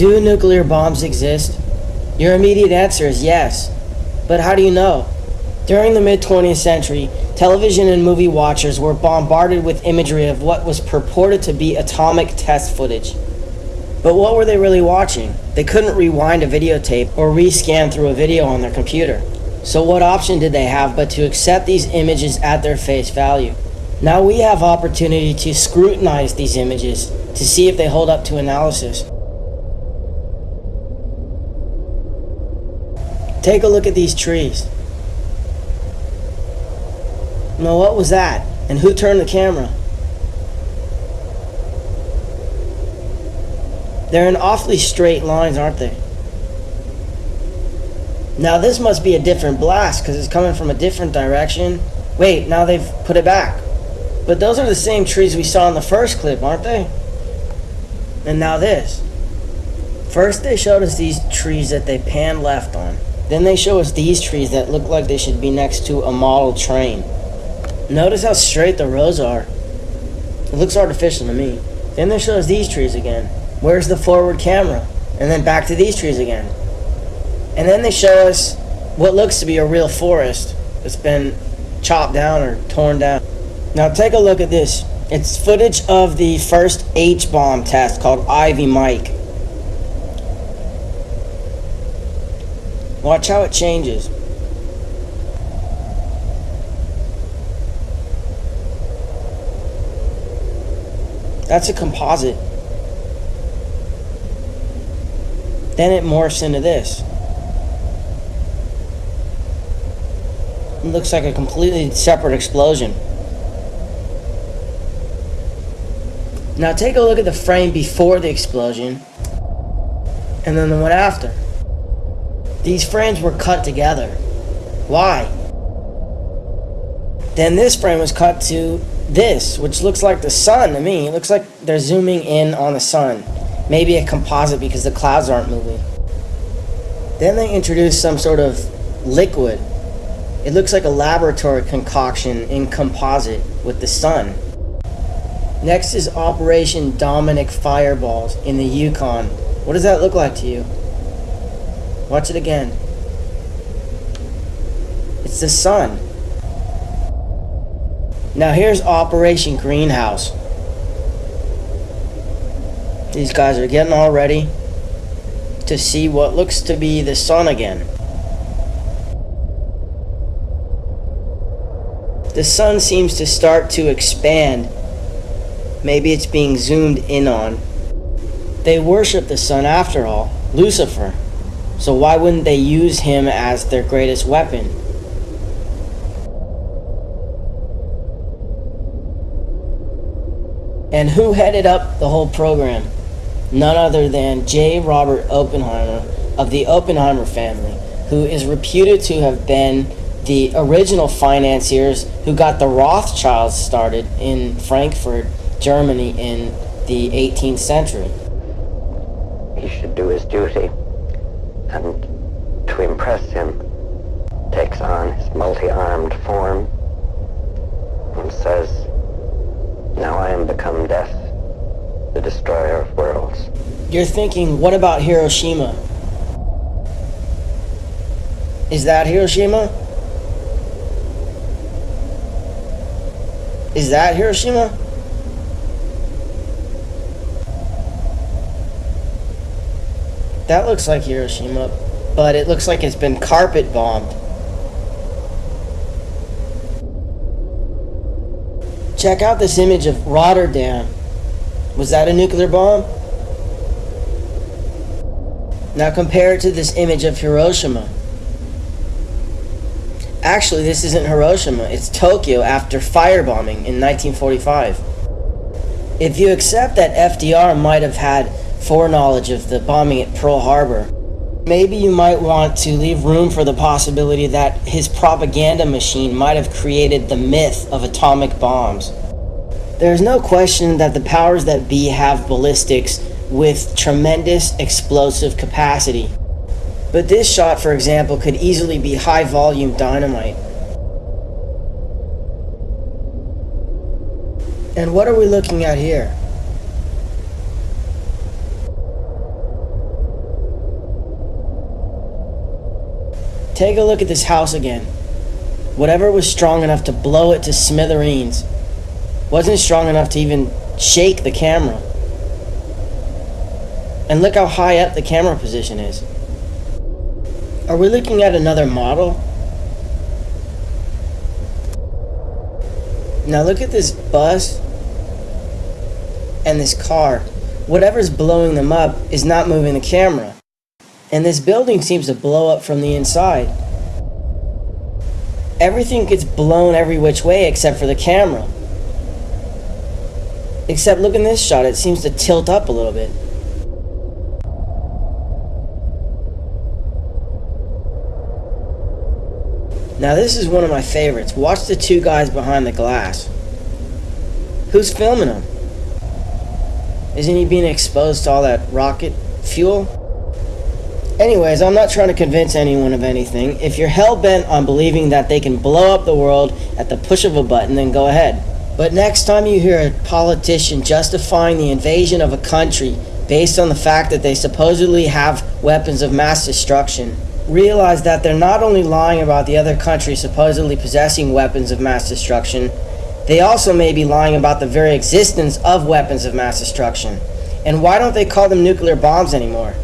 Do nuclear bombs exist? Your immediate answer is yes. But how do you know? During the mid-20th century, television and movie watchers were bombarded with imagery of what was purported to be atomic test footage. But what were they really watching? They couldn't rewind a videotape or rescan through a video on their computer. So what option did they have but to accept these images at their face value? Now we have opportunity to scrutinize these images to see if they hold up to analysis. Take a look at these trees. Now what was that? And who turned the camera? They're in awfully straight lines, aren't they? Now this must be a different blast because it's coming from a different direction. Wait, now they've put it back. But those are the same trees we saw in the first clip, aren't they? And now this. First they showed us these trees that they panned left on. Then they show us these trees that look like they should be next to a model train. Notice how straight the rows are. It looks artificial to me. Then they show us these trees again. Where's the forward camera? And then back to these trees again. And then they show us what looks to be a real forest that's been chopped down or torn down. Now take a look at this. It's footage of the first H-bomb test called Ivy Mike. Watch how it changes. That's a composite. Then it morphs into this. It looks like a completely separate explosion. Now take a look at the frame before the explosion and then the one after. These frames were cut together. Why? Then this frame was cut to this, which looks like the sun to me. It looks like they're zooming in on the sun. Maybe a composite because the clouds aren't moving. Then they introduced some sort of liquid. It looks like a laboratory concoction in composite with the sun. Next is Operation Dominic Fireballs in the Yukon. What does that look like to you? Watch it again. It's the sun. Now here's Operation Greenhouse. These guys are getting all ready to see what looks to be the sun again. The sun seems to start to expand. Maybe it's being zoomed in on. They worship the sun after all, Lucifer. So why wouldn't they use him as their greatest weapon? And who headed up the whole program? None other than J. Robert Oppenheimer of the Oppenheimer family, who is reputed to have been the original financiers who got the Rothschilds started in Frankfurt, Germany in the 18th century. He should do his duty, and to impress him, takes on his multi-armed form and says, "Now I am become death, the destroyer of worlds." You're thinking, what about Hiroshima? Is that Hiroshima? Is that Hiroshima? That looks like Hiroshima, but it looks like it's been carpet bombed. Check out this image of Rotterdam. Was that a nuclear bomb? Now compare it to this image of Hiroshima. Actually, this isn't Hiroshima, it's Tokyo after firebombing in 1945. If you accept that FDR might have had foreknowledge of the bombing at Pearl Harbor, maybe you might want to leave room for the possibility that his propaganda machine might have created the myth of atomic bombs. There's no question that the powers that be have ballistics with tremendous explosive capacity. But this shot, for example, could easily be high-volume dynamite. And what are we looking at here? Take a look at this house again. Whatever was strong enough to blow it to smithereens wasn't strong enough to even shake the camera. And look how high up the camera position is. Are we looking at another model? Now look at this bus and this car. Whatever's blowing them up is not moving the camera. And this building seems to blow up from the inside. Everything gets blown every which way except for the camera. Except look in this shot, it seems to tilt up a little bit. Now this is one of my favorites. Watch the two guys behind the glass. Who's filming them? Isn't he being exposed to all that rocket fuel? Anyways, I'm not trying to convince anyone of anything. If you're hell-bent on believing that they can blow up the world at the push of a button, then go ahead. But next time you hear a politician justifying the invasion of a country based on the fact that they supposedly have weapons of mass destruction, realize that they're not only lying about the other country supposedly possessing weapons of mass destruction, they also may be lying about the very existence of weapons of mass destruction. And why don't they call them nuclear bombs anymore?